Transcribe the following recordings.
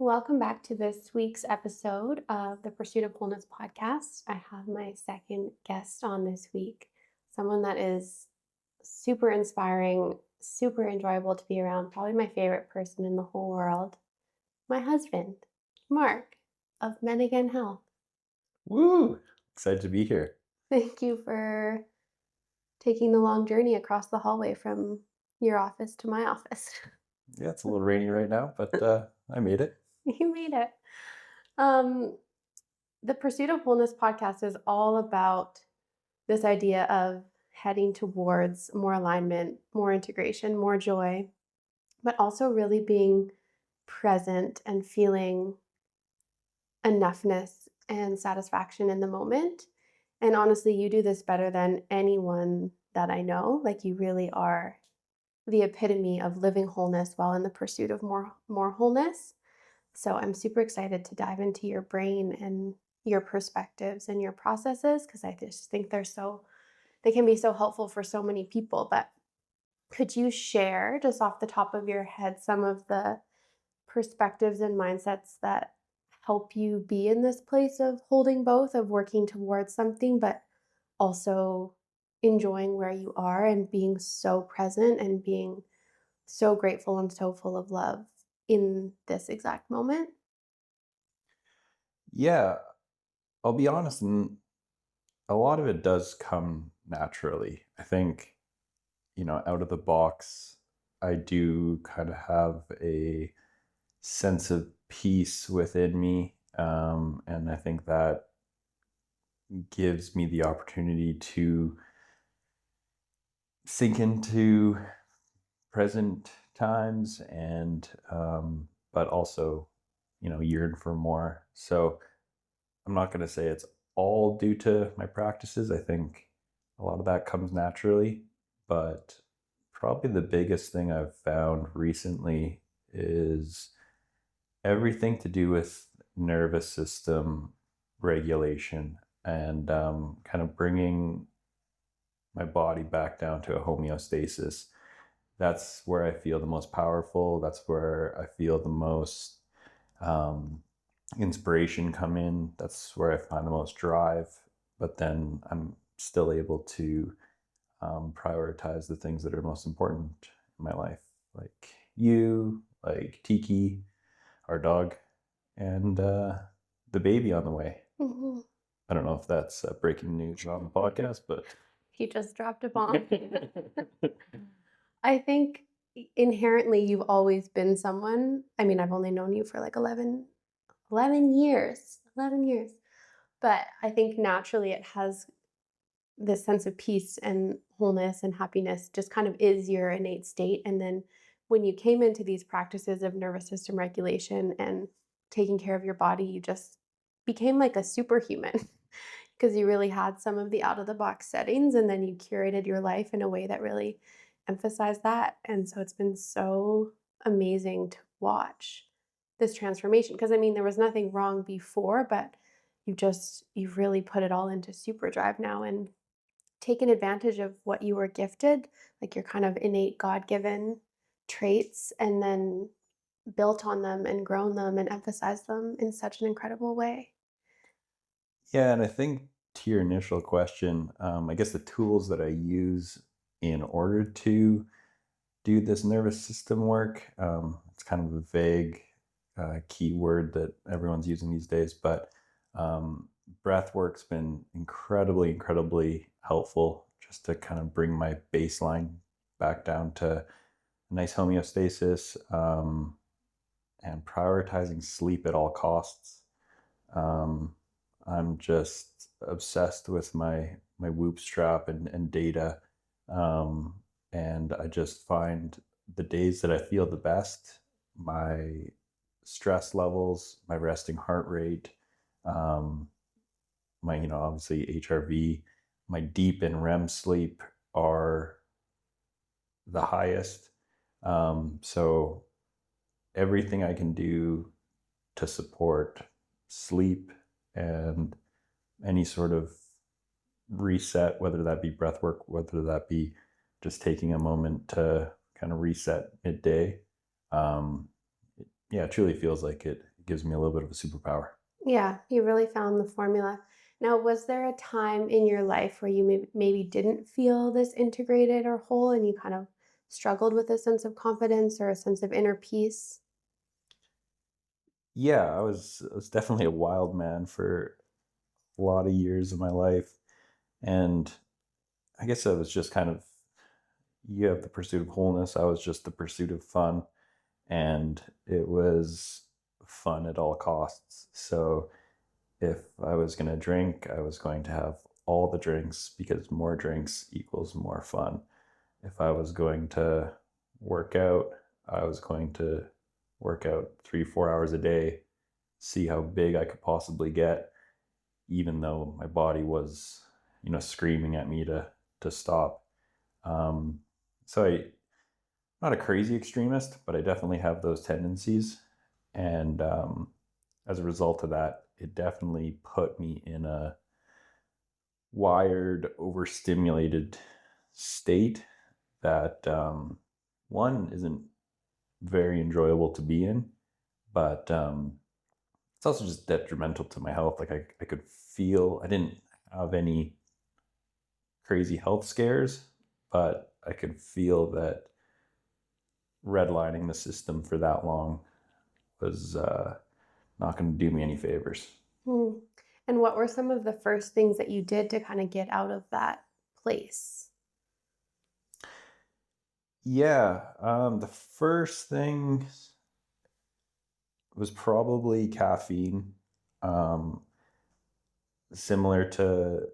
Welcome back to this week's episode of the Pursuit of Wholeness podcast. I have my second guest on this week, someone that is super inspiring, super enjoyable to be around, probably my favorite person in the whole world, my husband, Mark of Men Again Health. Woo! Excited to be here. Thank you for taking the long journey across the hallway from your office to my office. Yeah, it's a little rainy right now, but I made it. You made it. The Pursuit of Wholeness podcast is all about this idea of heading towards more alignment, more integration, more joy, but also really being present and feeling enoughness and satisfaction in the moment. And honestly, you do this better than anyone that I know. Like, you really are the epitome of living wholeness while in the pursuit of more wholeness. So I'm super excited to dive into your brain and your perspectives and your processes, because I just think they can be so helpful for so many people. But could you share, just off the top of your head, some of the perspectives and mindsets that help you be in this place of holding both, of working towards something, but also enjoying where you are and being so present and being so grateful and so full of love in this exact moment? Yeah, I'll be honest, and a lot of it does come naturally. I think, out of the box, I do kind of have a sense of peace within me. And I think that gives me the opportunity to sink into present times and but also yearn for more. So I'm not going to say it's all due to my practices. I think a lot of that comes naturally, but probably the biggest thing I've found recently is everything to do with nervous system regulation and kind of bringing my body back down to a homeostasis. That's where I feel the most powerful. That's where I feel the most um, inspiration come in. That's where I find the most drive. But then I'm still able to prioritize the things that are most important in my life, like you, like Tiki, our dog, and the baby on the way. Mm-hmm. I don't know if that's breaking news on the podcast, but He just dropped a bomb. I think inherently you've always been someone. I mean, I've only known you for like 11 years. 11 years. But I think naturally it has this sense of peace and wholeness and happiness, just kind of is your innate state. And then when you came into these practices of nervous system regulation and taking care of your body, you just became like a superhuman because you really had some of the out of the box settings, and then you curated your life in a way that really emphasized that. And so it's been so amazing to watch this transformation, because I mean, there was nothing wrong before, but you've really put it all into super drive now and taken advantage of what you were gifted, like your kind of innate God-given traits, and then built on them and grown them and emphasized them in such an incredible way. yeah, and I think to your initial question, I guess the tools that I use in order to do this nervous system work, it's kind of a vague keyword that everyone's using these days, but breath work's been incredibly helpful just to kind of bring my baseline back down to a nice homeostasis, and prioritizing sleep at all costs. Um, I'm just obsessed with my Whoop strap and data, and I just find the days that I feel the best, my stress levels, my resting heart rate, um, my obviously HRV, my deep and REM sleep are the highest. So everything I can do to support sleep and any sort of reset, whether that be breath work, whether that be just taking a moment to kind of reset midday. Yeah, it truly feels like it it gives me a little bit of a superpower. Yeah, you really found the formula. Now, was there a time in your life where you maybe didn't feel this integrated or whole and you kind of struggled with a sense of confidence or a sense of inner peace? Yeah, I was definitely a wild man for a lot of years of my life, and I guess I was just kind of, you have the pursuit of wholeness. I was just the pursuit of fun, and it was fun at all costs. So if I was going to drink, I was going to have all the drinks because more drinks equals more fun. If I was going to work out, I was going to work out 3, 4 hours a day, see how big I could possibly get, even though my body was, screaming at me to stop. Um, so I'm not a crazy extremist, but I definitely have those tendencies, and as a result of that, it definitely put me in a wired, overstimulated state that one isn't very enjoyable to be in, but it's also just detrimental to my health. Like I could feel, I didn't have any crazy health scares, but I could feel that redlining the system for that long was not going to do me any favors. Hmm. And what were some of the first things that you did to kind of get out of that place? Yeah, the first thing was probably caffeine. Um, Similar to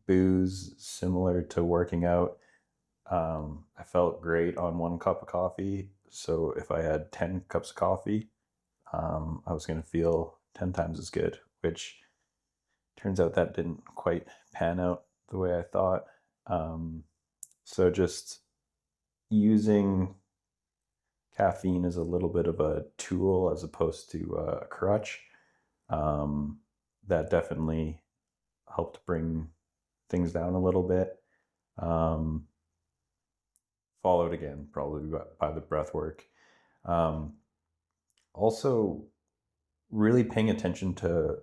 booze, similar to working out. I felt great on 1 cup of coffee. So if I had 10 cups of coffee, I was going to feel 10 times as good, which turns out that didn't quite pan out the way I thought. Um, so just using caffeine as a little bit of a tool as opposed to a crutch, um, that definitely helped bring things down a little bit. Um, Followed again probably by the breath work. Um, Also, really paying attention to,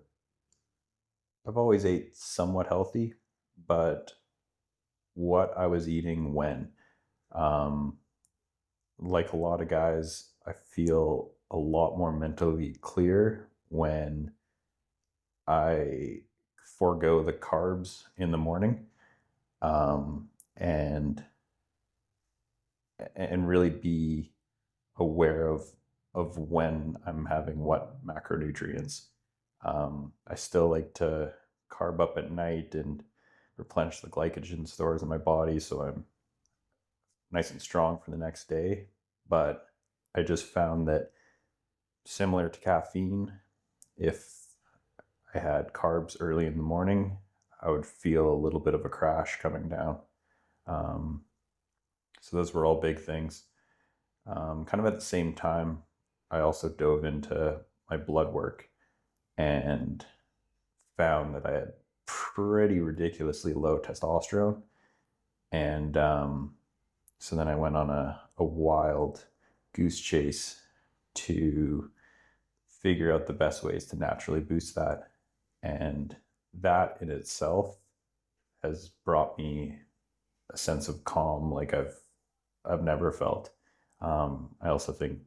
I've always ate somewhat healthy, but what I was eating when. Um, like a lot of guys, I feel a lot more mentally clear when I forego the carbs in the morning, um, and and really be aware of when I'm having what macronutrients. I still like to carb up at night and replenish the glycogen stores in my body so I'm nice and strong for the next day. But I just found that, similar to caffeine, if I had carbs early in the morning, I would feel a little bit of a crash coming down. Um, so those were all big things. Kind of at the same time, I also dove into my blood work and found that I had pretty ridiculously low testosterone. And so then I went on a wild goose chase to figure out the best ways to naturally boost that. And that in itself has brought me a sense of calm like I've never felt. I also think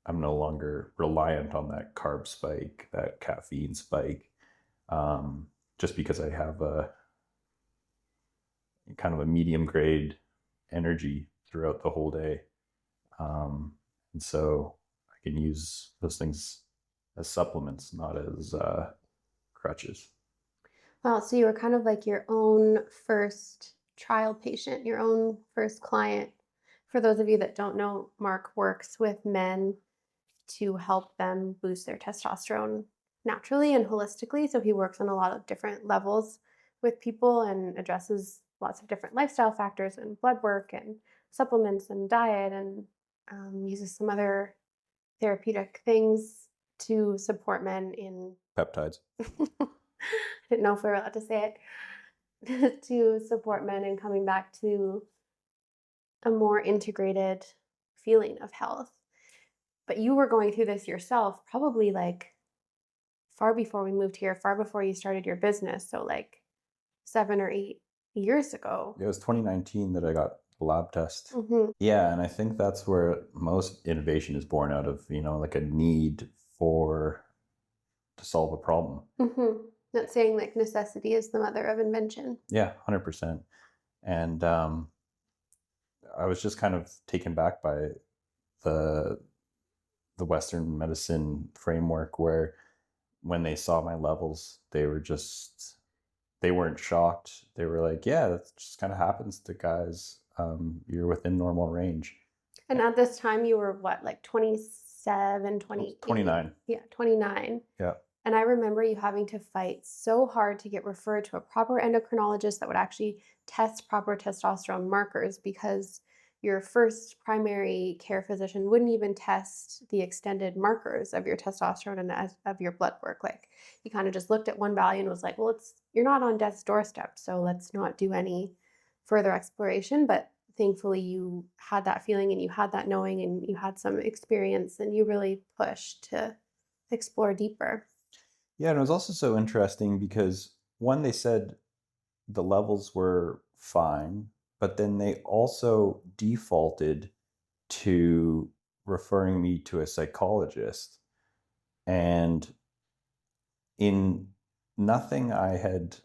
I'm no longer reliant on that carb spike, that caffeine spike, um, just because I have a kind of a medium grade energy throughout the whole day. Um, and so I can use those things as supplements, not as crutches. Wow, so you were kind of like your own first trial patient, your own first client. For those of you that don't know, Mark works with men to help them boost their testosterone naturally and holistically. So he works on a lot of different levels with people and addresses lots of different lifestyle factors and blood work and supplements and diet and uses some other therapeutic things to support men in. Peptides. I didn't know if we were allowed to say it. To support men in coming back to a more integrated feeling of health. But you were going through this yourself, probably like far before we moved here, far before you started your business. So like 7 or 8 years ago. It was 2019 that I got the lab test. Mm-hmm. Yeah, and I think that's where most innovation is born out of, like a need for to solve a problem. Mm-hmm. Not saying like necessity is the mother of invention. Yeah, 100%. And I was just kind of taken back by the the Western medicine framework where when they saw my levels, they weren't shocked. They were like, yeah, that just kind of happens to guys. You're within normal range. And at this time, you were what, like 27, 28? 29. Yeah, 29. Yeah. And I remember you having to fight so hard to get referred to a proper endocrinologist that would actually test proper testosterone markers, because your first primary care physician wouldn't even test the extended markers of your testosterone and of your blood work. Like, he kind of just looked at one value and was like, well, you're not on death's doorstep, so let's not do any further exploration. But thankfully you had that feeling and you had that knowing and you had some experience and you really pushed to explore deeper. Yeah, and it was also so interesting because one, they said the levels were fine, but then they also defaulted to referring me to a psychologist. And in nothing I had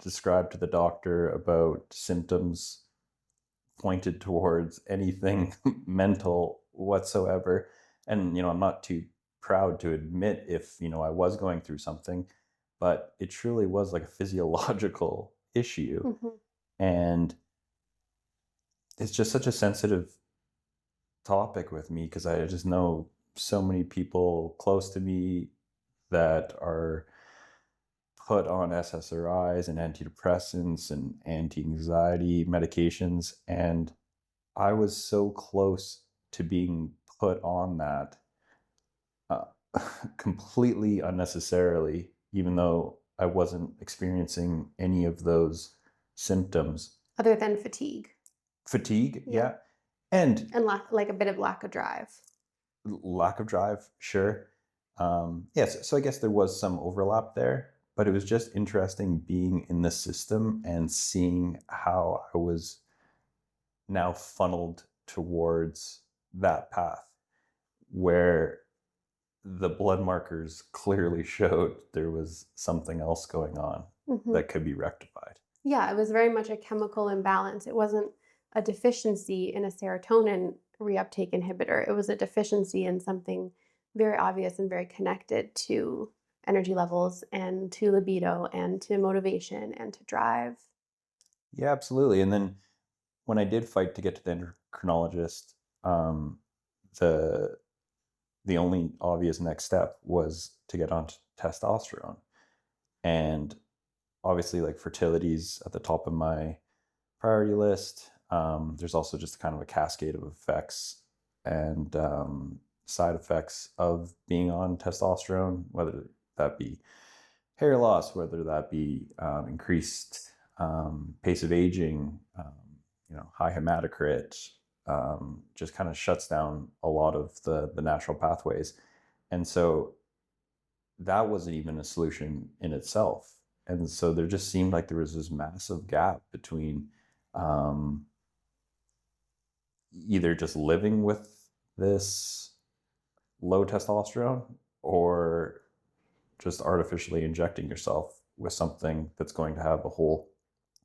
described to the doctor about symptoms pointed towards anything mental whatsoever. And, I'm not too proud to admit if, I was going through something, but it truly was like a physiological issue. Mm-hmm. And it's just such a sensitive topic with me because I just know so many people close to me that are put on SSRIs and antidepressants and anti-anxiety medications. And I was so close to being put on that uh, completely unnecessarily, even though I wasn't experiencing any of those symptoms. Other than fatigue. Fatigue, yeah. And like a bit of lack of drive. lack of drive, sure. Yes, so I guess there was some overlap there, but it was just interesting being in the system and seeing how I was now funneled towards that path where the blood markers clearly showed there was something else going on Mm-hmm. that could be rectified. Yeah, it was very much a chemical imbalance. It wasn't a deficiency in a serotonin reuptake inhibitor. It was a deficiency in something very obvious and very connected to energy levels and to libido and to motivation and to drive. Yeah, absolutely. And then when I did fight to get to the endocrinologist, um, the the only obvious next step was to get on testosterone. And obviously, like, fertility's at the top of my priority list. There's also just kind of a cascade of effects and side effects of being on testosterone, whether that be hair loss, whether that be increased pace of aging, high hematocrit, just kind of shuts down a lot of the natural pathways. And so that wasn't even a solution in itself. And so there just seemed like there was this massive gap between either just living with this low testosterone or just artificially injecting yourself with something that's going to have a whole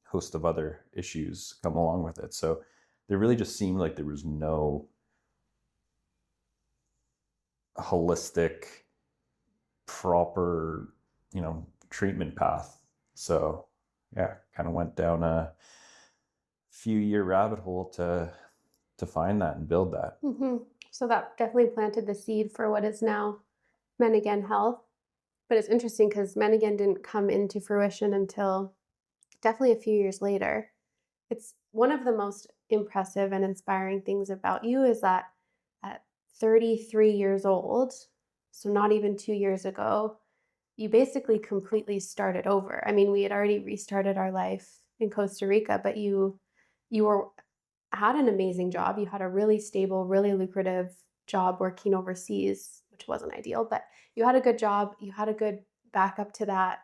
host of other issues come along with it. So there really just seemed like there was no holistic, proper, treatment path. So yeah, kind of went down a few year rabbit hole to find that and build that. Mm-hmm. So that definitely planted the seed for what is now Men Again Health. But it's interesting because Men Again didn't come into fruition until definitely a few years later. It's one of the most impressive and inspiring things about you is that at 33 years old, so not even 2 years ago, you basically completely started over. I mean, we had already restarted our life in Costa Rica, but you had an amazing job. You had a really stable, really lucrative job working overseas, which wasn't ideal, but you had a good job, you had a good backup to that,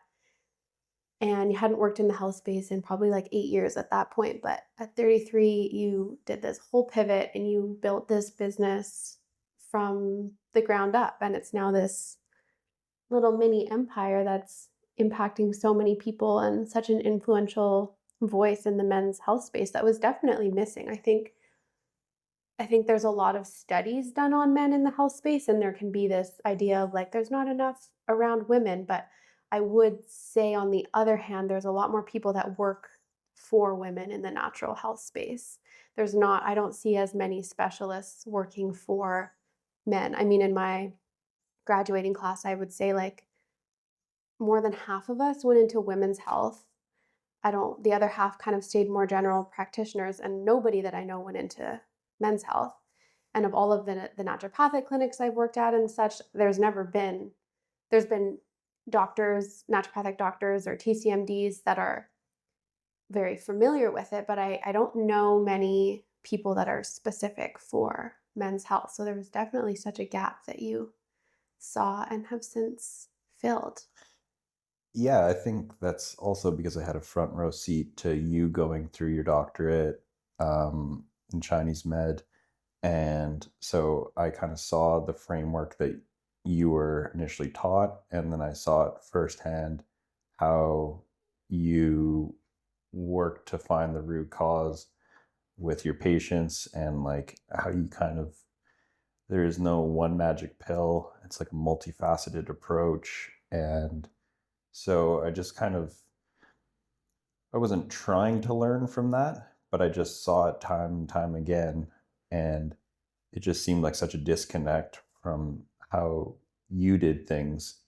and you hadn't worked in the health space in probably like 8 years at that point. But at 33, you did this whole pivot and you built this business from the ground up. And it's now this little mini empire that's impacting so many people and such an influential voice in the men's health space that was definitely missing. I think there's a lot of studies done on men in the health space, and there can be this idea of like there's not enough around women. But I would say, on the other hand, there's a lot more people that work for women in the natural health space. I don't see as many specialists working for men. I mean, in my graduating class, I would say like more than half of us went into women's health. The other half kind of stayed more general practitioners, and nobody that I know went into men's health. And of all of the naturopathic clinics I've worked at and such, there's been doctors, naturopathic doctors or TCMDs that are very familiar with it, but I don't know many people that are specific for men's health. So there was definitely such a gap that you saw and have since filled. Yeah, I think that's also because I had a front row seat to you going through your doctorate in Chinese med. And so I kind of saw the framework that you were initially taught, and then I saw it firsthand how you work to find the root cause with your patients, and like how you kind of, there is no one magic pill. It's like a multifaceted approach. And so I just kind of, I wasn't trying to learn from that, but I just saw it time and time again. And it just seemed like such a disconnect from how you did things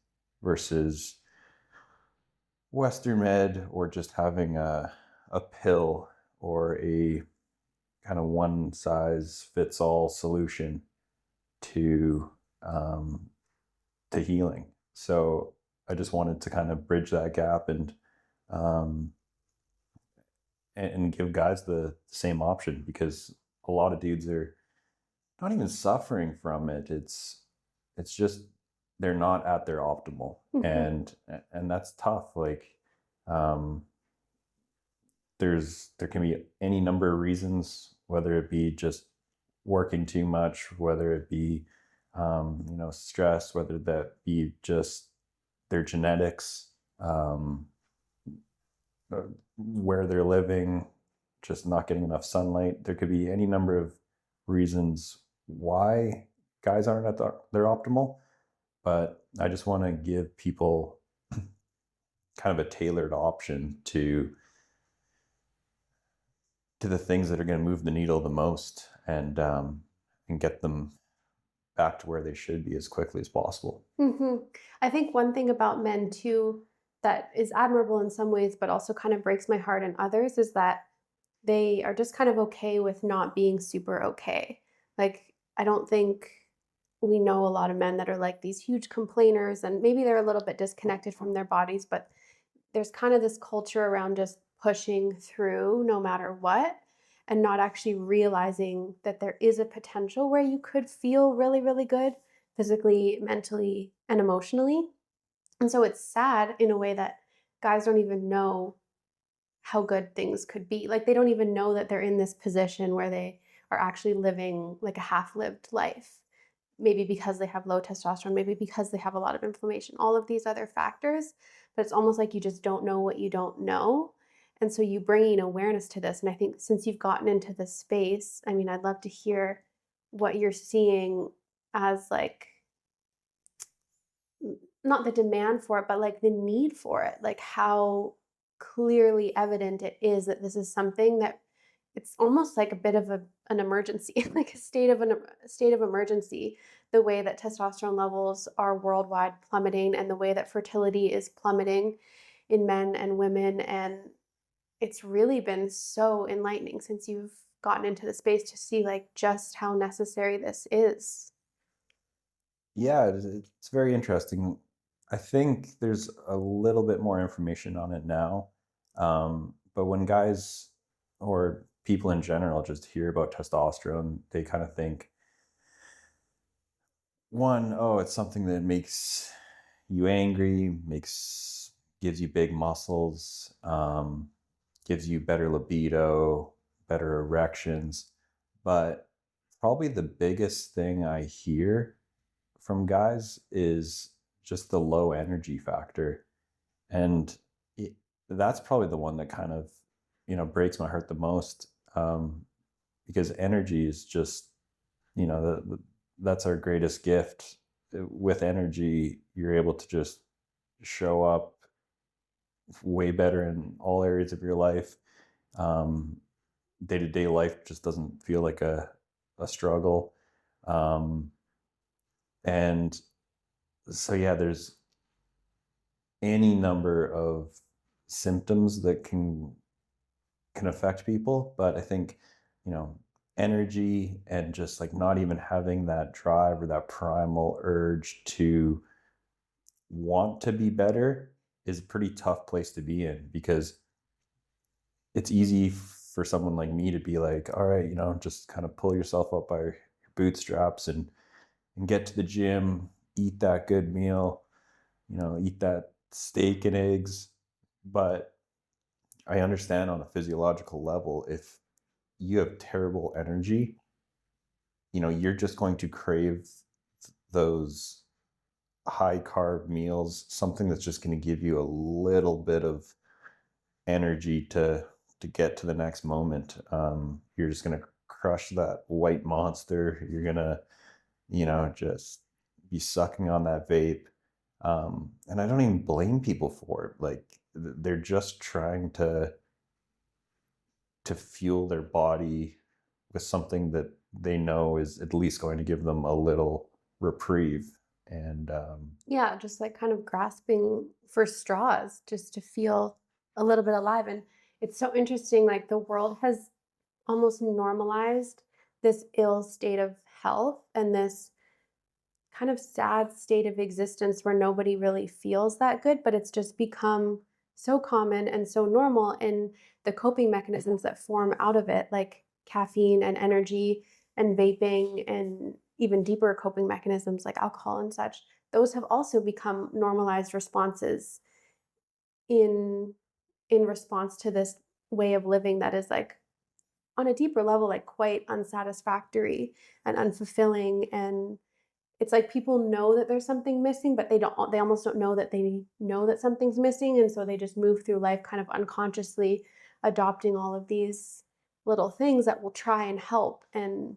versus Western med, or just having a pill or a kind of one size fits all solution to to healing. So I just wanted to kind of bridge that gap, um, and give guys the same option, because a lot of dudes are not even suffering from it. It's just they're not at their optimal, Mhm. and that's tough. Like, um, there can be any number of reasons, whether it be just working too much, whether it be stress, whether that be just their genetics, where they're living, just not getting enough sunlight. There could be any number of reasons why guys aren't at their optimal, but I just want to give people kind of a tailored option to the things that are going to move the needle the most, and get them back to where they should be as quickly as possible. I think one thing about men too that is admirable in some ways, but also kind of breaks my heart in others, is that they are just kind of okay with not being super okay. Like, I don't think we know a lot of men that are like these huge complainers, and maybe they're a little bit disconnected from their bodies, but there's kind of this culture around just pushing through no matter what, and not actually realizing that there is a potential where you could feel really, really good physically, mentally, and emotionally. And so it's sad in a way that guys don't even know how good things could be. Like, they don't even know that they're in this position where they are actually living like a half lived life. Maybe because they have low testosterone, maybe because they have a lot of inflammation, all of these other factors. But it's almost like you just don't know what you don't know. And so you bringing awareness to this. And I think since you've gotten into this space, I mean, I'd love to hear what you're seeing as like not the demand for it, but like the need for it, like how clearly evident it is that this is something that it's almost like a bit of an emergency, like a state of emergency, the way that testosterone levels are worldwide plummeting and the way that fertility is plummeting in men and women. And it's really been so enlightening since you've gotten into the space to see like just how necessary this is. Yeah, it's very interesting. I think there's a little bit more information on it now. But when guys or people in general just hear about testosterone, they kind of think it's something that makes you angry, gives you big muscles, gives you better libido, better erections. But probably the biggest thing I hear from guys is just the low energy factor. And it, that's probably the one that kind of, breaks my heart the most, because energy is just, that's our greatest gift. With energy, you're able to just show up way better in all areas of your life. Um, Day-to-day life just doesn't feel like a struggle. Um, and so, yeah, there's any number of symptoms that can affect people, but I think, you know, energy and just like not even having that drive or that primal urge to want to be better is a pretty tough place to be in, because it's easy for someone like me to be like, all right, just kind of pull yourself up by your bootstraps and get to the gym, eat that good meal, eat that steak and eggs. But I understand on a physiological level, if you have terrible energy, you're just going to crave those high carb meals, something that's just going to give you a little bit of energy to get to the next moment. You're just going to crush that white monster. You're going to, just be sucking on that vape. And I don't even blame people for it. Like, they're just trying to fuel their body with something that they know is at least going to give them a little reprieve. And Yeah, just like kind of grasping for straws just to feel a little bit alive. And it's so interesting, like the world has almost normalized this ill state of health and this kind of sad state of existence where nobody really feels that good, but it's just become so common and so normal. And the coping mechanisms that form out of it, like caffeine and energy and vaping, and even deeper coping mechanisms like alcohol and such, those have also become normalized responses in response to this way of living that is like on a deeper level like quite unsatisfactory and unfulfilling. And it's like people know that there's something missing, but they almost don't know that they know that something's missing, and so they just move through life kind of unconsciously adopting all of these little things that will try and help. And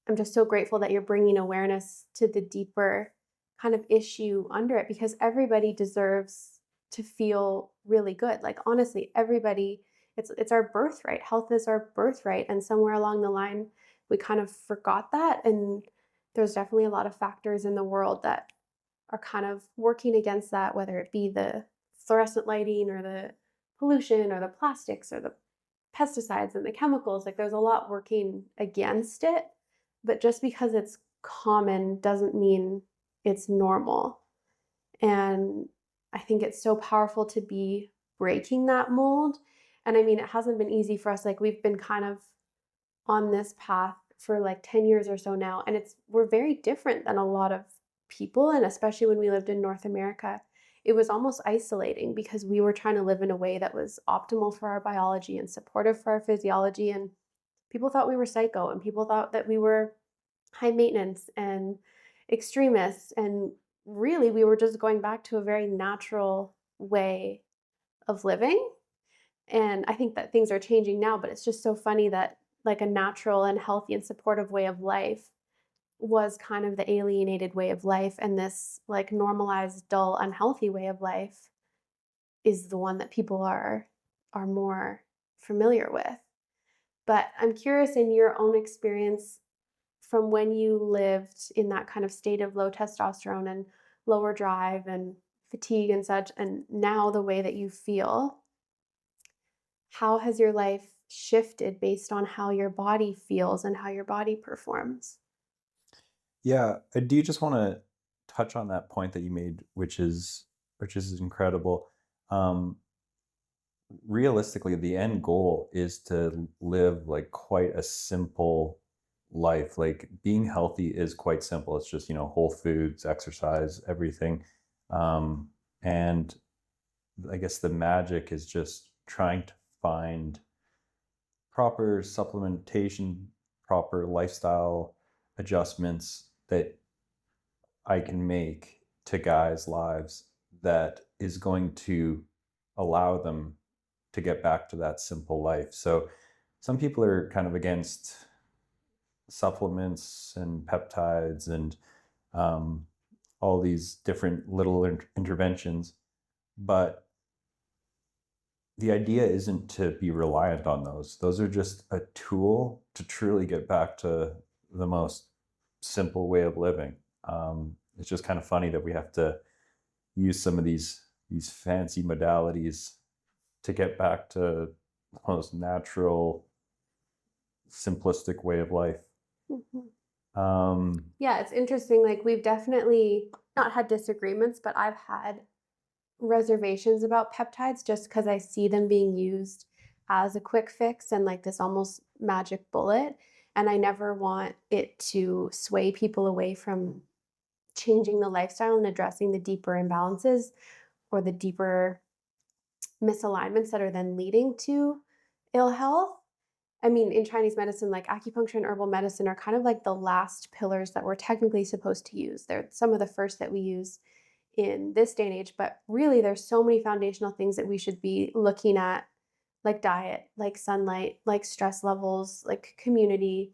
I'm just so grateful that you're bringing awareness to the deeper kind of issue under it, because everybody deserves to feel really good. Like honestly, everybody, it's our birthright. Health is our birthright, and somewhere along the line we kind of forgot that. And there's definitely a lot of factors in the world that are kind of working against that, whether it be the fluorescent lighting or the pollution or the plastics or the pesticides and the chemicals. Like there's a lot working against it, but just because it's common doesn't mean it's normal. And I think it's so powerful to be breaking that mold. And I mean, it hasn't been easy for us. Like we've been kind of on this path for like 10 years or so now, and we're very different than a lot of people. And especially when we lived in North America, it was almost isolating because we were trying to live in a way that was optimal for our biology and supportive for our physiology. And people thought we were psycho, and people thought that we were high maintenance and extremists. And really, we were just going back to a very natural way of living. And I think that things are changing now, but it's just so funny that like a natural and healthy and supportive way of life was kind of the alienated way of life, and this like normalized, dull, unhealthy way of life is the one that people are more familiar with. But I'm curious, in your own experience, from when you lived in that kind of state of low testosterone and lower drive and fatigue and such, and now the way that you feel, how has your life shifted based on how your body feels and how your body performs? yeah, I do just want to touch on that point that you made, which is incredible. Um, Realistically, the end goal is to live like quite a simple life. Like being healthy is quite simple. It's just, whole foods, exercise, everything. And I guess the magic is just trying to find proper supplementation, proper lifestyle adjustments that I can make to guys' lives that is going to allow them to get back to that simple life. So some people are kind of against supplements and peptides and um, all these different little interventions, but the idea isn't to be reliant on those. Those are just a tool to truly get back to the most simple way of living. It's just kind of funny that we have to use some of these fancy modalities to get back to the most natural, simplistic way of life. Mm-hmm. Um, Yeah, it's interesting. Like, we've definitely not had disagreements, but I've had reservations about peptides just because I see them being used as a quick fix and like this almost magic bullet. And I never want it to sway people away from changing the lifestyle and addressing the deeper imbalances or the deeper misalignments that are then leading to ill health. I mean, in Chinese medicine, like acupuncture and herbal medicine are kind of like the last pillars that we're technically supposed to use. They're some of the first that we use in this day and age, but really there's so many foundational things that we should be looking at, like diet, like sunlight, like stress levels, like community,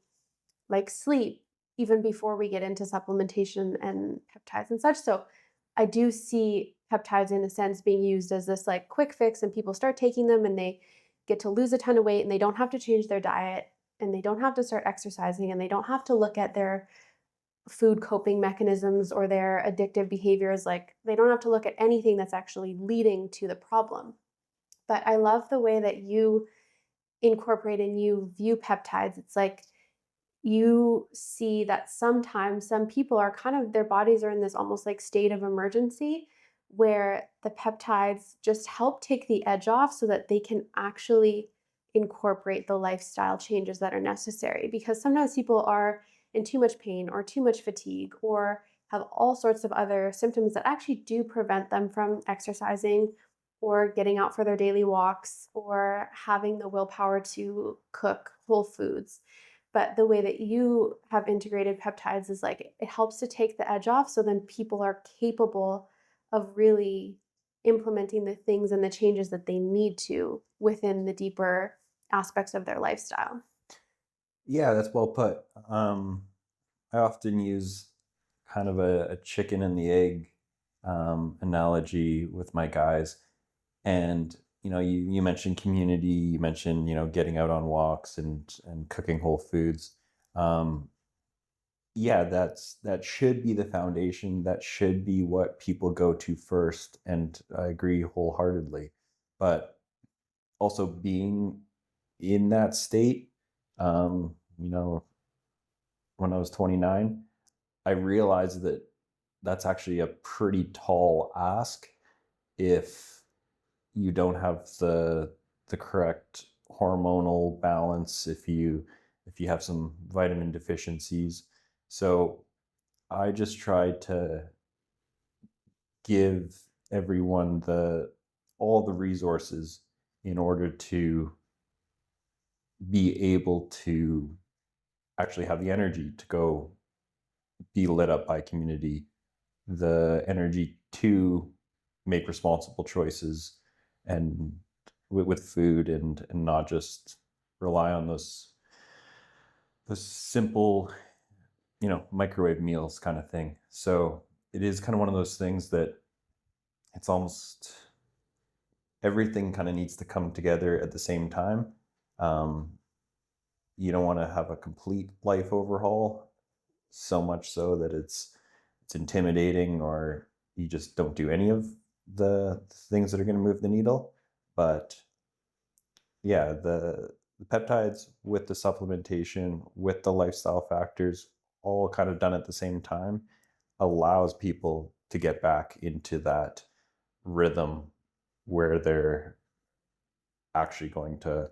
like sleep, even before we get into supplementation and peptides and such. So I do see peptides in a sense being used as this like quick fix, and people start taking them and they get to lose a ton of weight and they don't have to change their diet and they don't have to start exercising and they don't have to look at their food coping mechanisms or their addictive behaviors. Like, they don't have to look at anything that's actually leading to the problem. But I love the way that you incorporate and you view peptides. It's like you see that sometimes some people are kind of, their bodies are in this almost like state of emergency where the peptides just help take the edge off so that they can actually incorporate the lifestyle changes that are necessary. Because sometimes people are in too much pain or too much fatigue or have all sorts of other symptoms that actually do prevent them from exercising or getting out for their daily walks or having the willpower to cook whole foods. But the way that you have integrated peptides is like it helps to take the edge off so then people are capable of really implementing the things and the changes that they need to within the deeper aspects of their lifestyle. yeah, that's well put. I often use kind of a chicken and the egg analogy with my guys. And you mentioned community, you mentioned getting out on walks and cooking whole foods. Um, yeah, that should be the foundation. That should be what people go to first, and I agree wholeheartedly. But also being in that state, when I was 29, I realized that that's actually a pretty tall ask if you don't have the correct hormonal balance, if you have some vitamin deficiencies. So I just try to give everyone all the resources in order to be able to actually have the energy to go be lit up by community, the energy to make responsible choices and with food and not just rely on those simple microwave meals kind of thing. So it is kind of one of those things that it's almost everything kind of needs to come together at the same time. um, you don't want to have a complete life overhaul, so much so that it's intimidating, or you just don't do any of the things that are going to move the needle. But yeah, the peptides with the supplementation, with the lifestyle factors, all kind of done at the same time, allows people to get back into that rhythm where they're actually going to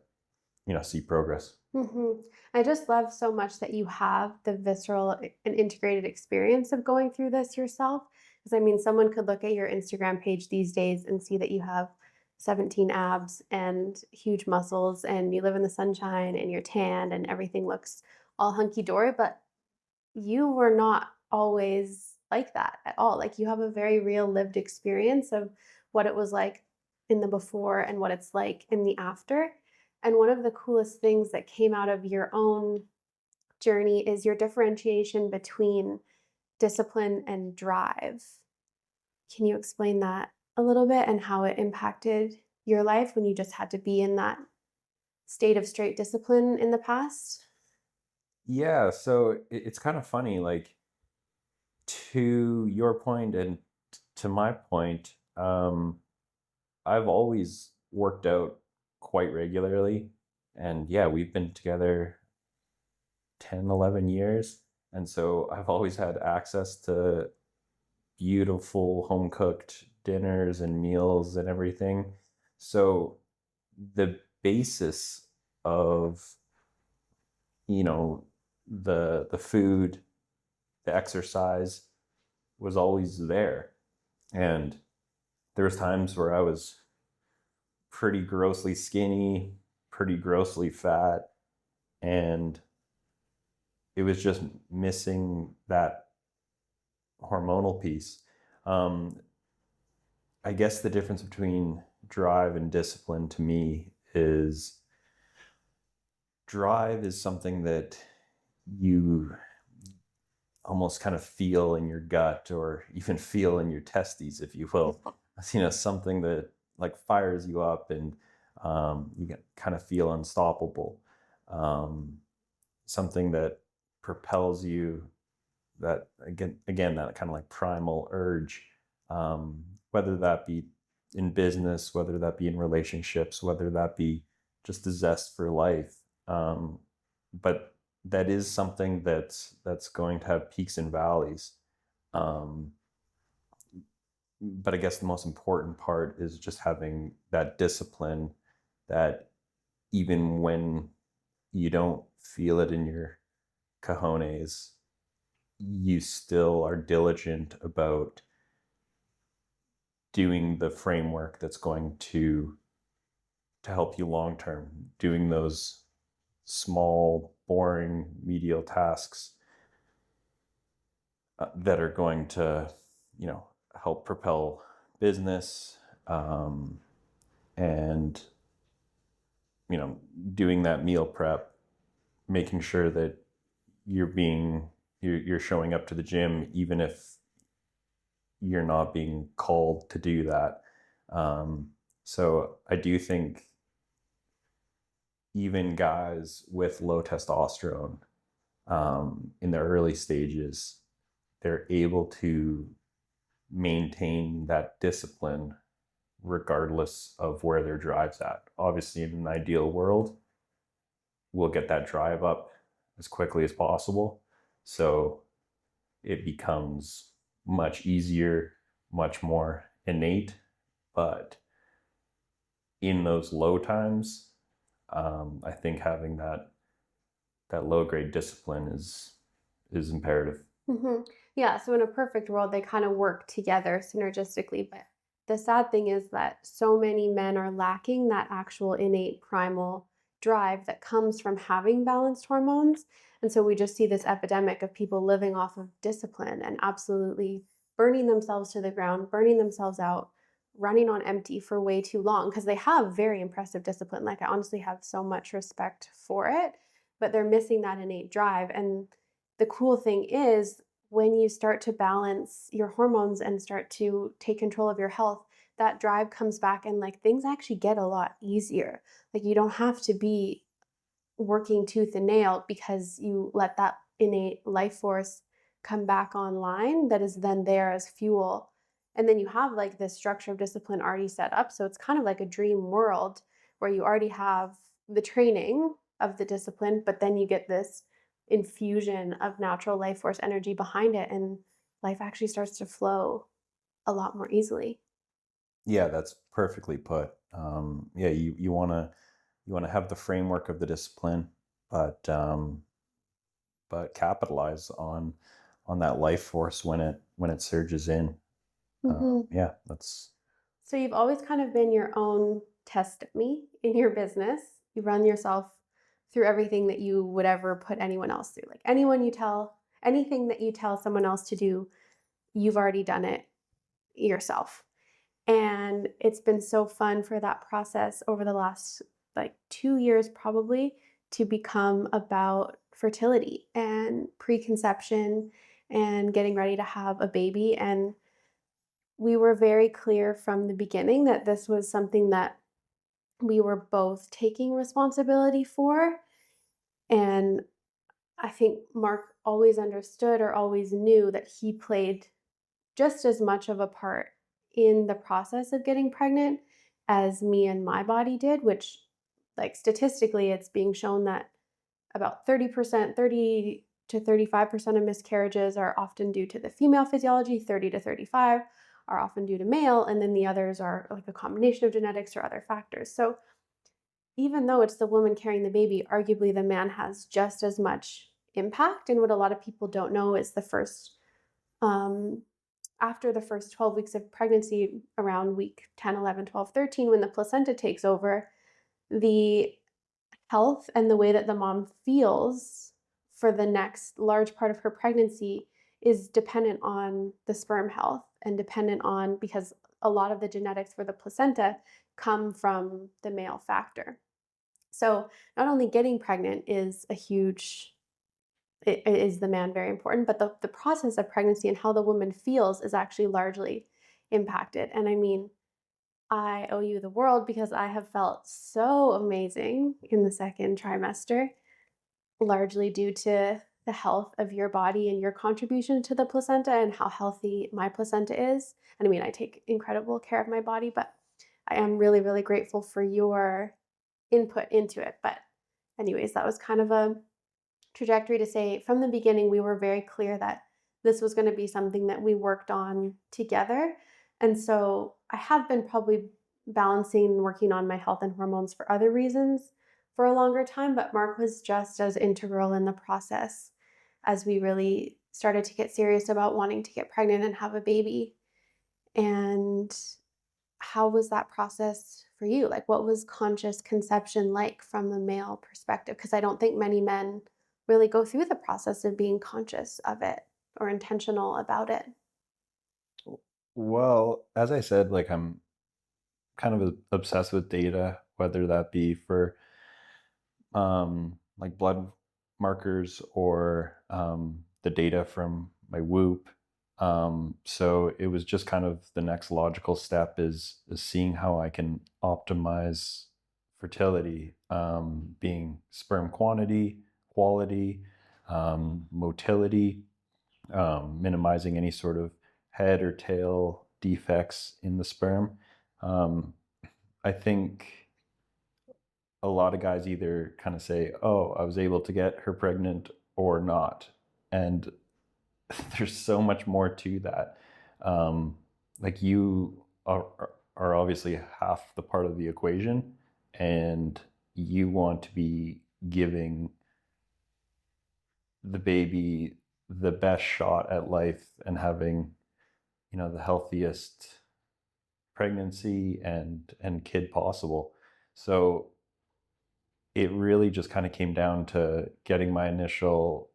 see progress. I just love so much that you have the visceral and integrated experience of going through this yourself. Because I mean, someone could look at your Instagram page these days and see that you have 17 abs and huge muscles, and you live in the sunshine and you're tanned, and everything looks all hunky dory. But you were not always like that at all. Like you have a very real lived experience of what it was like in the before and what it's like in the after. And one of the coolest things that came out of your own journey is your differentiation between discipline and drive. Can you explain that a little bit and how it impacted your life when you just had to be in that state of straight discipline in the past? Yeah, so it's kind of funny, like to your point and to my point, I've always worked out quite regularly. And yeah, we've been together 10, 11 years. And so I've always had access to beautiful home cooked dinners and meals and everything. So the basis of, you know, the food, the exercise was always there. And there was times where I was pretty grossly skinny, pretty grossly fat, and it was just missing that hormonal piece. Um, I guess the difference between drive and discipline to me is drive is something that you almost kind of feel in your gut or even feel in your testes, if you will. Something that like fires you up and you kind of feel unstoppable. Um, Something that propels you, that again that kind of like primal urge, whether that be in business, whether that be in relationships, whether that be just a zest for life. But that is something that's going to have peaks and valleys. um, but I guess the most important part is just having that discipline, that even when you don't feel it in your cojones, you still are diligent about doing the framework that's going to help you long term, doing those small, boring, medial tasks that are going to, help propel business, and you know, doing that meal prep, making sure that you're showing up to the gym, even if you're not being called to do that. So I do think even guys with low testosterone, in the early stages, they're able to maintain that discipline regardless of where their drive's at. Obviously, in an ideal world, we'll get that drive up as quickly as possible. So it becomes much easier, much more innate. But in those low times, I think having that low grade discipline is imperative. Yeah, so in a perfect world, they kind of work together synergistically. But the sad thing is that so many men are lacking that actual innate primal drive that comes from having balanced hormones. And so we just see this epidemic of people living off of discipline and absolutely burning themselves to the ground, burning themselves out, running on empty for way too long because they have very impressive discipline. Like, I honestly have so much respect for it, but they're missing that innate drive. And the cool thing is, when you start to balance your hormones and start to take control of your health, that drive comes back and like things actually get a lot easier. Like you don't have to be working tooth and nail because you let that innate life force come back online that is then there as fuel. And then you have like this structure of discipline already set up. So it's kind of like a dream world where you already have the training of the discipline, but then you get this infusion of natural life force energy behind it. And life actually starts to flow a lot more easily. Yeah, that's perfectly put. Yeah, you want to have the framework of the discipline, but capitalize on that life force when it surges in. Mhm. Yeah, that's So you've always kind of been your own test dummy in your business. You run yourself through everything that you would ever put anyone else through. Like anything that you tell someone else to do, you've already done it yourself. And it's been so fun for that process over the last like 2 years, probably, to become about fertility and preconception and getting ready to have a baby. And we were very clear from the beginning that this was something that we were both taking responsibility for. And I think Mark always understood or always knew that he played just as much of a part in the process of getting pregnant as me and my body did, which, like, statistically, it's being shown that about 30%, 30 to 35% of miscarriages are often due to the female physiology, 30 to 35 are often due to male, and then the others are like a combination of genetics or other factors. So even though it's the woman carrying the baby, arguably the man has just as much impact. And what a lot of people don't know is um, after the first 12 weeks of pregnancy, around week 10, 11, 12, 13, when the placenta takes over, the health and the way that the mom feels for the next large part of her pregnancy is dependent on the sperm health and dependent on because a lot of the genetics for the placenta come from the male factor. So, not only getting pregnant is a huge it is the man very important, but the process of pregnancy and how the woman feels is actually largely impacted. And I mean, I owe you the world because I have felt so amazing in the second trimester, largely due to the health of your body and your contribution to the placenta and how healthy my placenta is. And I mean, I take incredible care of my body, but I am really, really grateful for your input into it. But, anyways, that was kind of a trajectory to say from the beginning, we were very clear that this was going to be something that we worked on together. And so I have been probably balancing and working on my health and hormones for other reasons for a longer time, but Mark was just as integral in the process as we really started to get serious about wanting to get pregnant and have a baby. And how was that process for you? Like, what was conscious conception like from a male perspective? Because I don't think many men really go through the process of being conscious of it or intentional about it. well, as I said, like I'm kind of obsessed with data, whether that be for like blood markers or the data from my whoop. So it was just kind of the next logical step is seeing how I can optimize fertility, being sperm quantity, quality, motility, minimizing any sort of head or tail defects in the sperm. Um, I think a lot of guys either kind of say, "Oh, I was able to get her pregnant or not," and there's so much more to that. Um, like you are obviously half the part of the equation, and you want to be giving the baby the best shot at life and having the healthiest pregnancy and kid possible. So it really just kind of came down to getting my initial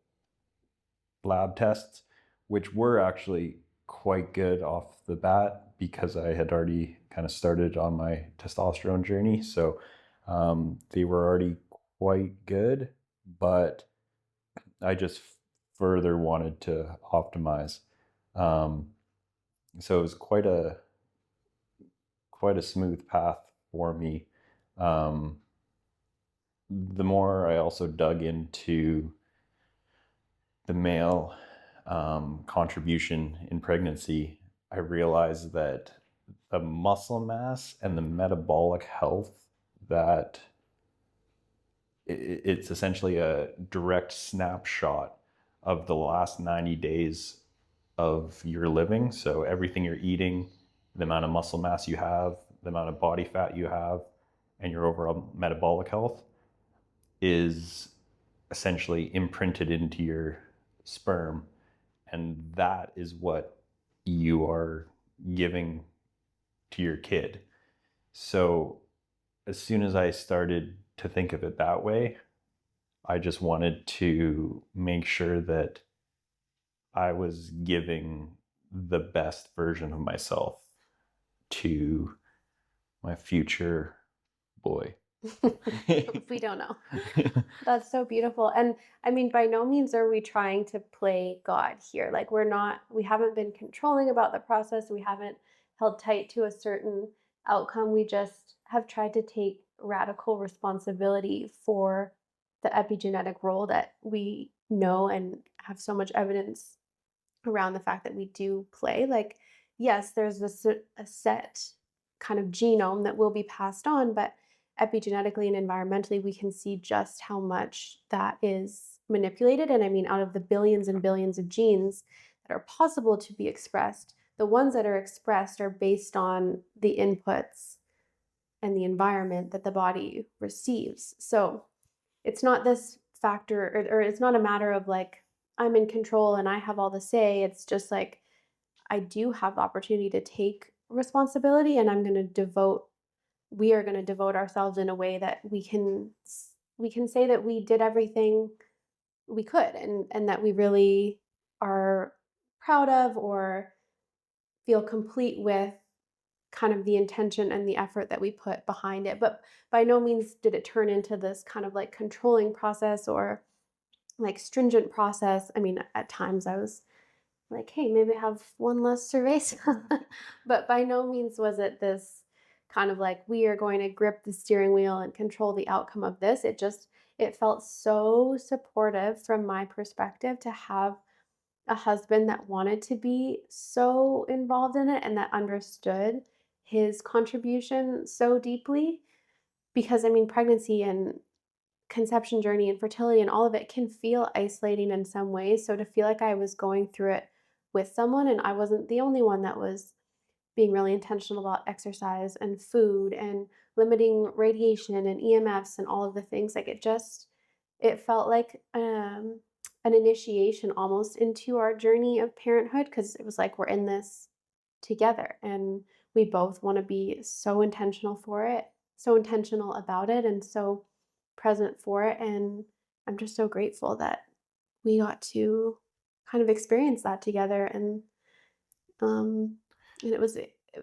lab tests, which were actually quite good off the bat because I had already kind of started on my testosterone journey. So they were already quite good, but I just further wanted to optimize. Um, so it was quite a smooth path for me. Um, the more I also dug into the male contribution in pregnancy, I realized that the muscle mass and the metabolic health that it's essentially a direct snapshot of the last 90 days of your living. So everything you're eating, the amount of muscle mass you have, the amount of body fat you have, and your overall metabolic health is essentially imprinted into your sperm, and that is what you are giving to your kid. So as soon as I started to think of it that way, I just wanted to make sure that I was giving the best version of myself to my future boy. We don't know. That's so beautiful. And I mean, by no means are we trying to play God here. Like, we haven't been controlling about the process. We haven't held tight to a certain outcome. We just have tried to take radical responsibility for the epigenetic role that we know and have so much evidence around the fact that we do play. Like, yes, there's a set kind of genome that will be passed on, but epigenetically and environmentally, we can see just how much that is manipulated. And I mean, out of the billions and billions of genes that are possible to be expressed, the ones that are expressed are based on the inputs and the environment that the body receives. So it's not this factor, or it's not a matter of like, I'm in control and I have all the say. It's just like, I do have the opportunity to take responsibility, and we are going to devote ourselves in a way that we can say that we did everything we could, and that we really are proud of or feel complete with kind of the intention and the effort that we put behind it. But by no means did it turn into this kind of like controlling process or like stringent process. I mean, at times I was like, hey, maybe have one less survey. But by no means was it this kind of like, we are going to grip the steering wheel and control the outcome of this. It felt so supportive from my perspective to have a husband that wanted to be so involved in it and that understood his contribution so deeply. Because I mean, pregnancy and conception journey and fertility and all of it can feel isolating in some ways. So to feel like I was going through it with someone and I wasn't the only one that was being really intentional about exercise and food and limiting radiation and EMFs and all of the things, like it felt like an initiation almost into our journey of parenthood, because it was like we're in this together and we both want to be so intentional for it, so intentional about it, and so present for it. And I'm just so grateful that we got to kind of experience that together. And it was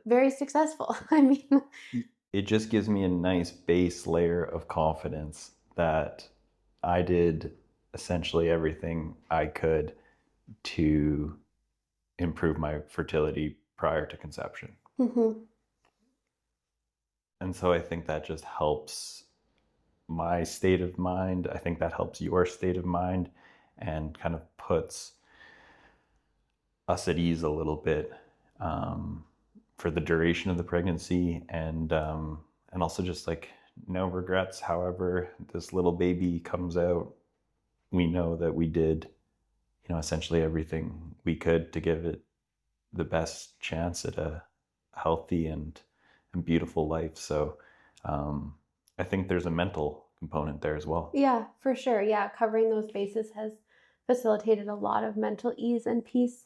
very successful. I mean, It just gives me a nice base layer of confidence that I did essentially everything I could to improve my fertility prior to conception. mhm. And so I think that just helps my state of mind. I think that helps your state of mind and kind of puts us at ease a little bit um, for the duration of the pregnancy, and also just like no regrets. However, this little baby comes out, we know that we did, essentially everything we could to give it the best chance at a healthy and beautiful life. So I think there's a mental component there as well. Yeah, for sure. Yeah, covering those bases has facilitated a lot of mental ease and peace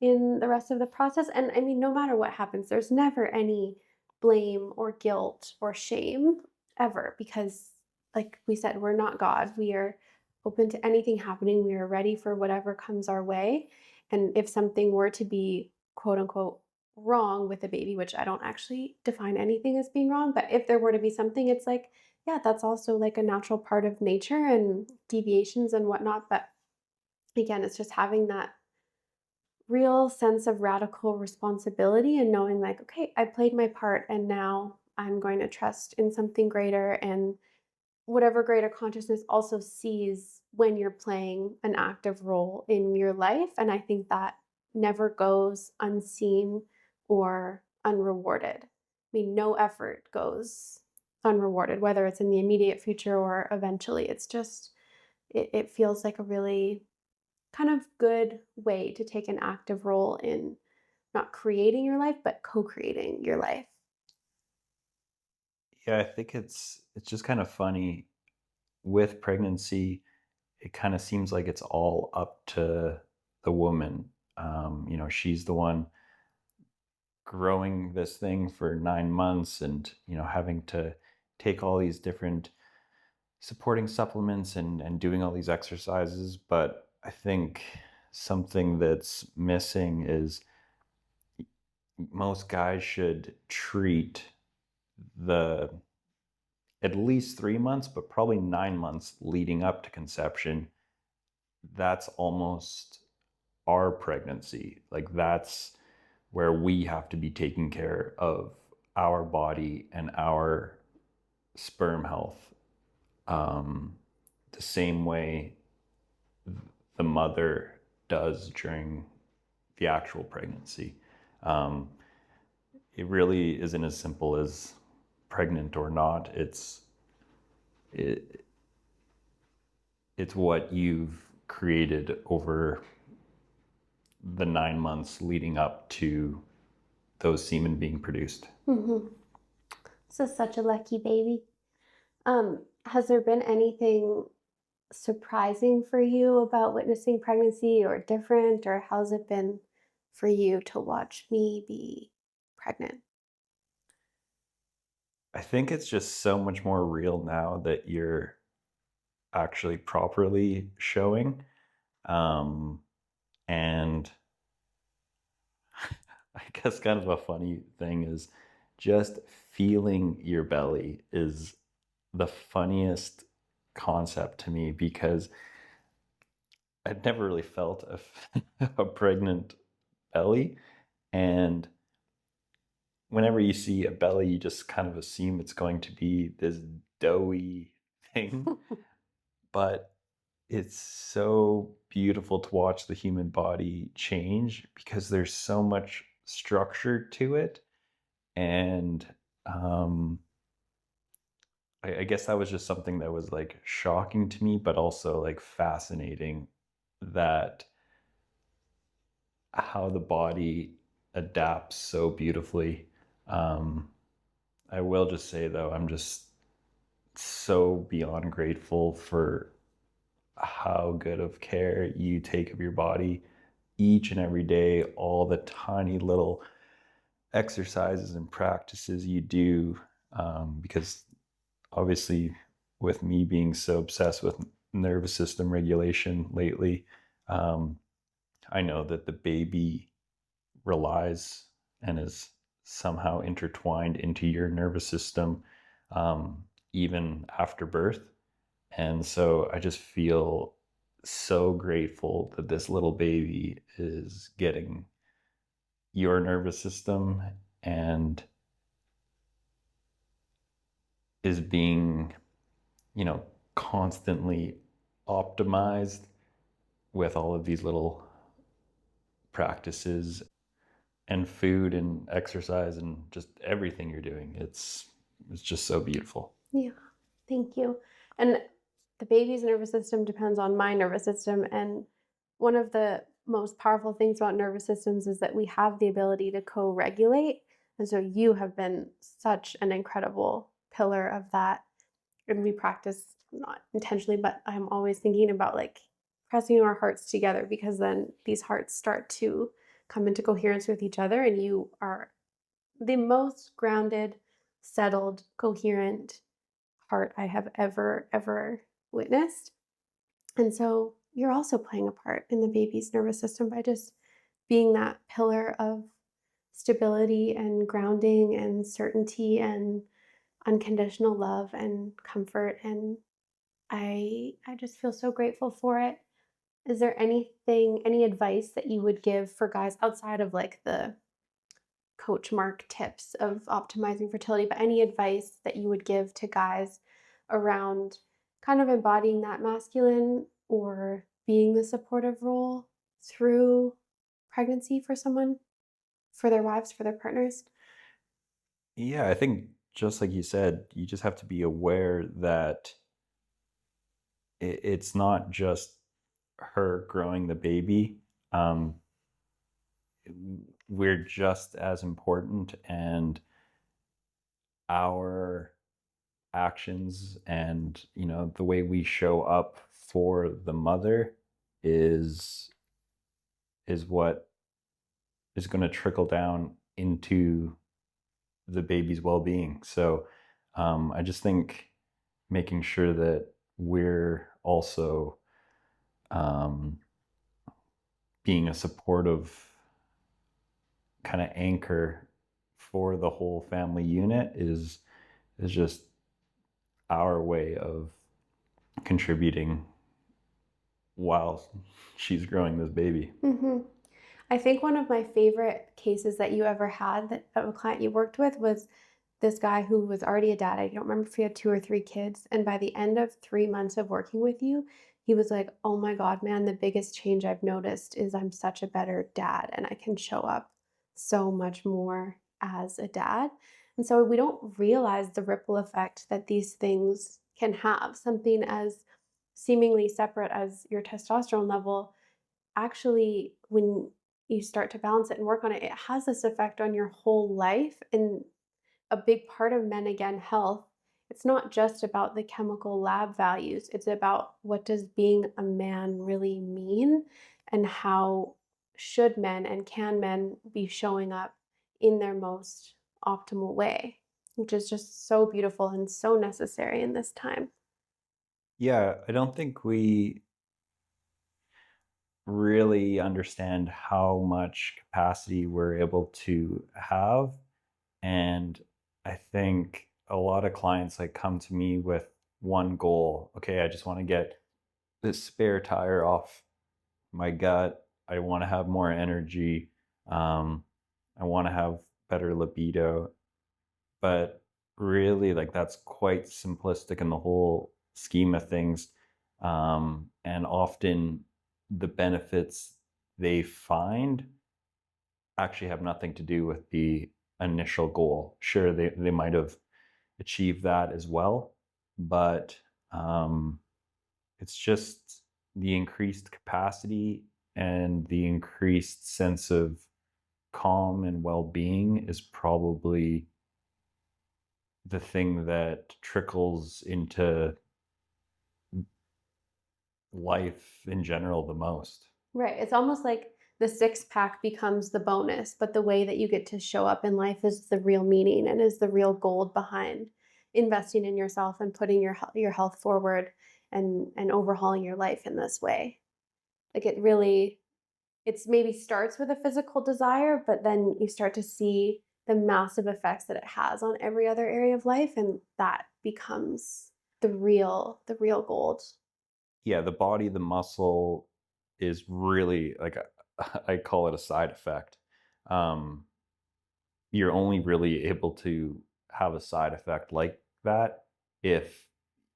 in the rest of the process. And I mean, no matter what happens, there's never any blame or guilt or shame ever, because, like we said, we're not God. We are open to anything happening. We are ready for whatever comes our way. And if something were to be quote unquote wrong with the baby, which I don't actually define anything as being wrong, but if there were to be something, it's like, yeah, that's also like a natural part of nature and deviations and whatnot. But again, it's just having that real sense of radical responsibility and knowing like, okay, I played my part and now I'm going to trust in something greater, and whatever greater consciousness also sees when you're playing an active role in your life. And I think that never goes unseen or unrewarded. I mean, no effort goes unrewarded, whether it's in the immediate future or eventually. It's just, it feels like a really kind of good way to take an active role in not creating your life, but co-creating your life. Yeah, I think it's just kind of funny with pregnancy. it kind of seems like it's all up to the woman. She's the one growing this thing for 9 months, and having to take all these different supporting supplements and doing all these exercises. But I think something that's missing is most guys should treat the at least 3 months, but probably 9 months leading up to conception. That's almost our pregnancy. Like, that's where we have to be taking care of our body and our sperm health, the same way the mother does during the actual pregnancy. Um, it really isn't as simple as pregnant or not. It, it's what you've created over the 9 months leading up to those semen being produced. Mm-hmm. This is such a lucky baby. Has there been anything surprising for you about witnessing pregnancy, or different, or how's it been for you to watch me be pregnant? I think it's just so much more real now that you're actually properly showing. And I guess kind of a funny thing is just feeling your belly is the funniest concept to me, because I'd never really felt a pregnant belly. And whenever you see a belly, you just kind of assume it's going to be this doughy thing. But it's so beautiful to watch the human body change, because there's so much structure to it. And I guess that was just something that was like shocking to me, but also like fascinating, that how the body adapts so beautifully. Um, I will just say, though, I'm just so beyond grateful for how good of care you take of your body each and every day, all the tiny little exercises and practices you do. Because obviously, with me being so obsessed with nervous system regulation lately, um, I know that the baby relies and is somehow intertwined into your nervous system, even after birth. And so I just feel so grateful that this little baby is getting your nervous system and is being, you know, constantly optimized with all of these little practices and food and exercise and just everything you're doing. It's just so beautiful. Yeah, thank you. And the baby's nervous system depends on my nervous system. And one of the most powerful things about nervous systems is that we have the ability to co regulate. And so you have been such an incredible pillar of that. And we practice, not intentionally, but I'm always thinking about like pressing our hearts together, because then these hearts start to come into coherence with each other. And you are the most grounded, settled, coherent heart I have ever witnessed. And so you're also playing a part in the baby's nervous system by just being that pillar of stability and grounding and certainty and unconditional love and comfort. And I just feel so grateful for it. Is there any advice that you would give for guys outside of like the Coach Mark tips of optimizing fertility, but any advice that you would give to guys around kind of embodying that masculine or being the supportive role through pregnancy for someone, for their wives, for their partners? Yeah, I think just like you said, you just have to be aware that it's not just her growing the baby. Um, we're just as important, and our actions and, the way we show up for the mother is what is going to trickle down into the baby's well-being. So I just think making sure that we're also um, being a supportive kind of anchor for the whole family unit is just our way of contributing while she's growing this baby. Hmm. I think one of my favorite cases that you ever had that of a client you worked with was this guy who was already a dad. I don't remember if he had 2 or 3 kids. And by the end of 3 months of working with you, he was like, oh my God, man, the biggest change I've noticed is I'm such a better dad and I can show up so much more as a dad. And so we don't realize the ripple effect that these things can have. Something as seemingly separate as your testosterone level, actually, when you start to balance it and work on it, it has this effect on your whole life. And a big part of men again health, it's not just about the chemical lab values, it's about what does being a man really mean, and how should men and can men be showing up in their most optimal way, which is just so beautiful and so necessary in this time. Yeah, I don't think we really understand how much capacity we're able to have. And I think a lot of clients like come to me with one goal. Okay, I just want to get this spare tire off my gut. I want to have more energy. Um, I want to have better libido. But really, like, that's quite simplistic in the whole scheme of things. And often the benefits they find actually have nothing to do with the initial goal. Sure, they might have achieved that as well, but it's just the increased capacity and the increased sense of calm and well-being is probably the thing that trickles into life in general the most. Right. It's almost like the six pack becomes the bonus, but the way that you get to show up in life is the real meaning and is the real gold behind investing in yourself and putting your health forward, and overhauling your life in this way. Like it really, it's maybe starts with a physical desire, but then you start to see the massive effects that it has on every other area of life, and that becomes the real gold. Yeah, the body, the muscle is really like I call it a side effect. Um, you're only really able to have a side effect like that if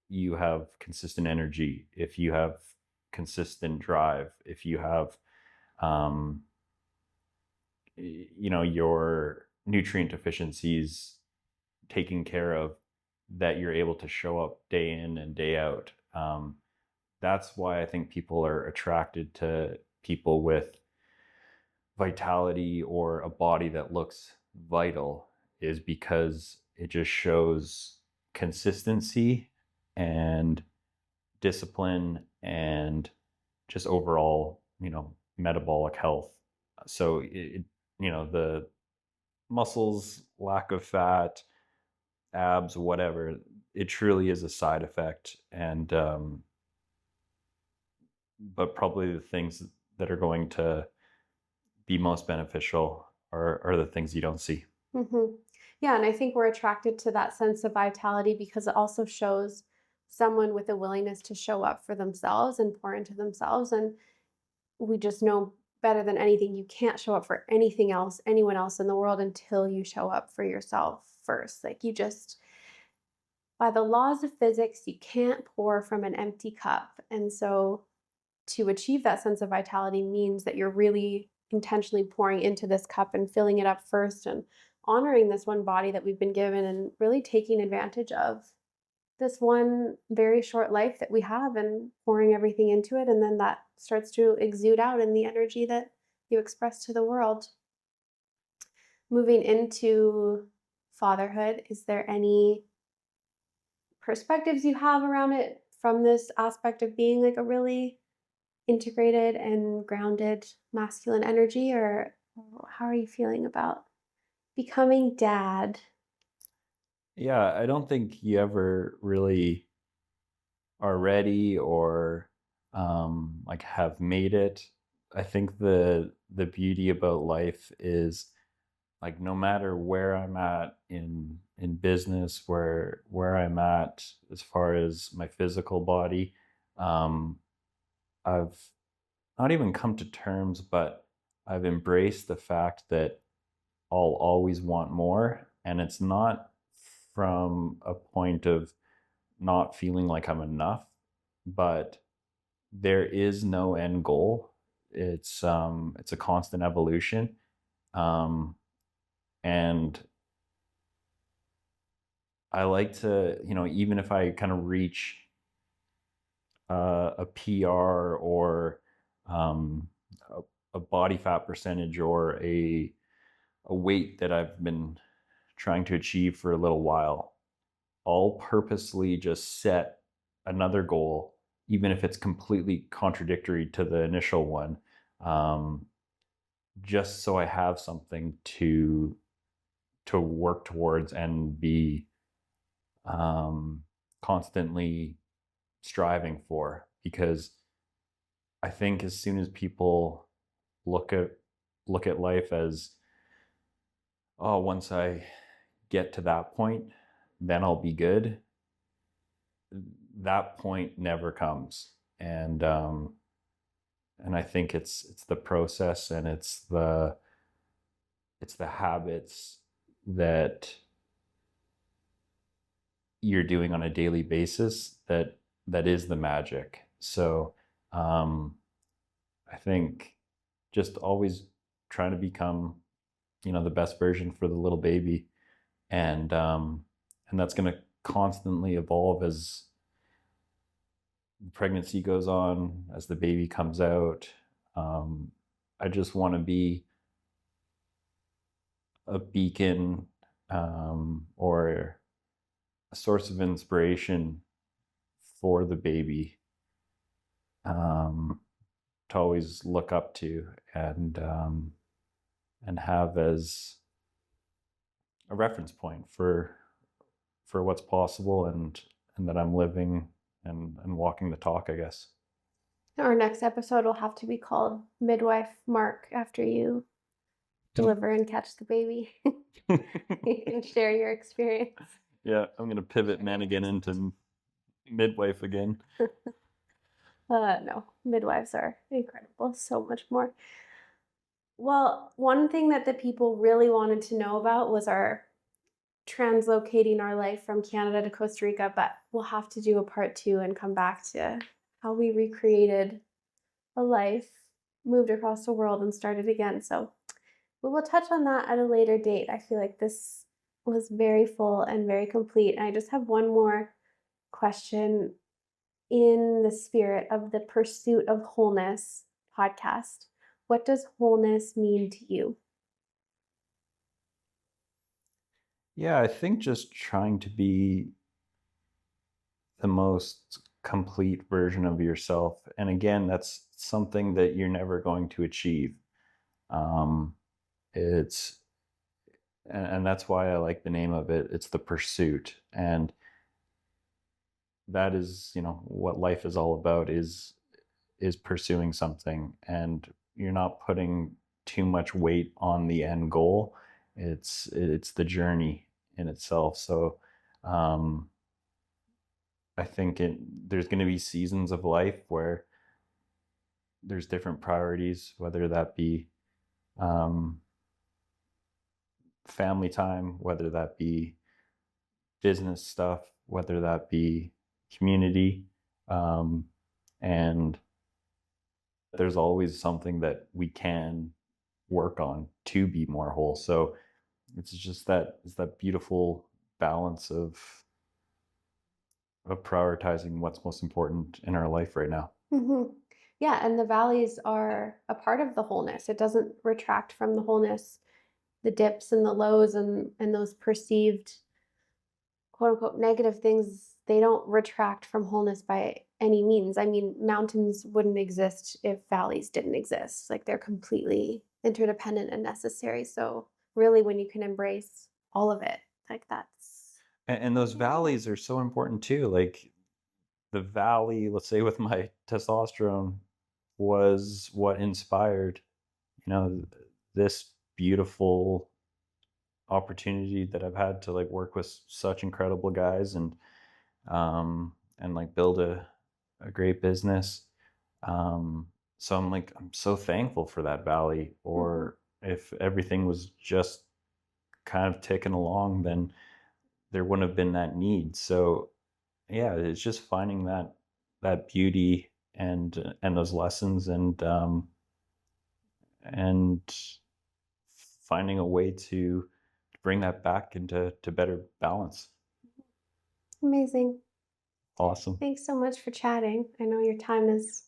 you have consistent energy, if you have consistent drive, if you have um, your nutrient deficiencies taken care of, that you're able to show up day in and day out. That's why I think people are attracted to people with vitality or a body that looks vital, is because it just shows consistency and discipline and just overall, metabolic health. So the muscles, lack of fat, abs, whatever, it truly is a side effect. And but probably the things that are going to be most beneficial are the things you don't see. Hmm. Yeah, and I think we're attracted to that sense of vitality because it also shows someone with a willingness to show up for themselves and pour into themselves. And we just know better than anything, you can't show up for anything else, anyone else in the world until you show up for yourself first. Like you just, by the laws of physics, you can't pour from an empty cup. And so to achieve that sense of vitality means that you're really intentionally pouring into this cup and filling it up first, and honoring this one body that we've been given, and really taking advantage of this one very short life that we have and pouring everything into it. And then that starts to exude out in the energy that you express to the world. Moving into fatherhood, is there any perspectives you have around it from this aspect of being like a really integrated and grounded masculine energy, or how are you feeling about becoming dad? Yeah, I don't think you ever really are ready or like have made it. I think the beauty about life is like no matter where I'm at in business, where I'm at as far as my physical body, um, I've not even come to terms, but I've embraced the fact that I'll always want more, and it's not from a point of not feeling like I'm enough, but there is no end goal. It's a constant evolution. Um, and I like to, even if I kind of reach a PR or um, a, a body fat percentage or a weight that I've been trying to achieve for a little while, I'll purposely just set another goal, even if it's completely contradictory to the initial one, um, just so I have something to work towards and be constantly striving for. Because I think as soon as people look at life as, oh, once I get to that point, then I'll be good, that point never comes. And I think it's the process, and it's the habits that you're doing on a daily basis that is the magic. So um, I think just always trying to become, the best version for the little baby, and that's going to constantly evolve as the pregnancy goes on, as the baby comes out. Um, I just want to be a beacon, or a source of inspiration for the baby, um, to always look up to, and have as a reference point for what's possible, and that I'm living and walking the talk, I guess. Our next episode will have to be called Midwife Mark after you deliver and catch the baby. You can share your experience. Yeah, I'm gonna pivot man again into midwife again. No, midwives are incredible. So much more. Well, one thing that the people really wanted to know about was our translocating our life from Canada to Costa Rica, but we'll have to do a part 2 and come back to how we recreated a life, moved across the world, and started again. So we will touch on that at a later date. I feel like this was very full and very complete. And I just have one more question in the spirit of the Pursuit of Wholeness podcast. What does wholeness mean to you? Yeah, I think just trying to be the most complete version of yourself. And again, that's something that you're never going to achieve. Um, it's and that's why I like the name of it. It's the pursuit, and that is, what life is all about, is pursuing something, and you're not putting too much weight on the end goal. It's the journey in itself. So um, I think there's going to be seasons of life where there's different priorities, whether that be um, family time, whether that be business stuff, whether that be community, um, and there's always something that we can work on to be more whole. So it's that beautiful balance of prioritizing what's most important in our life right now. Mm-hmm. Yeah, and the valleys are a part of the wholeness. It doesn't retract from the wholeness. The dips and the lows and those perceived quote unquote negative things they don't retract from wholeness by any means. I mean, mountains wouldn't exist if valleys didn't exist. Like they're completely interdependent and necessary. So really when you can embrace all of it, like that's And those valleys are so important too. Like the valley, let's say with my testosterone, was what inspired, you know, this beautiful opportunity that I've had to like work with such incredible guys and like build a great business. So I'm so thankful for that valley. Mhm. Or if everything was just kind of ticking along, then there wouldn't have been that need. So yeah, it's just finding that beauty and those lessons and finding a way to bring that back into better balance. Amazing. Awesome. Thanks so much for chatting. I know your time is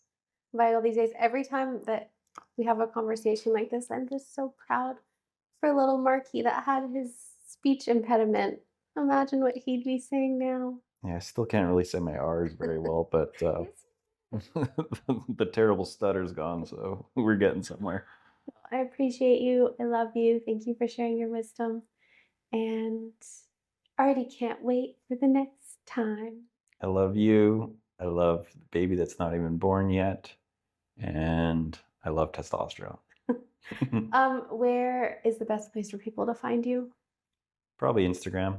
vital these days. Every time that we have a conversation like this, I'm just so proud for little Marky that had his speech impediment. Imagine what he'd be saying now. Yeah, I still can't really say my R's very well, but Yes. the terrible stutter's gone, so we're getting somewhere. I appreciate you. I love you. Thank you for sharing your wisdom. And already can't wait for the next time. I love you. I love the baby that's not even born yet. And I love testosterone. Where is the best place for people to find you? Probably Instagram,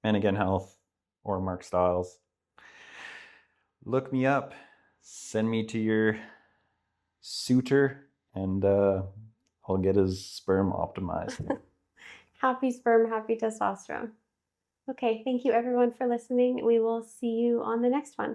and again, Health, or Mark Stiles. Look me up. Send me to your suitor, and I'll get his sperm optimized. Happy sperm, happy testosterone. Okay, thank you everyone for listening. We will see you on the next one.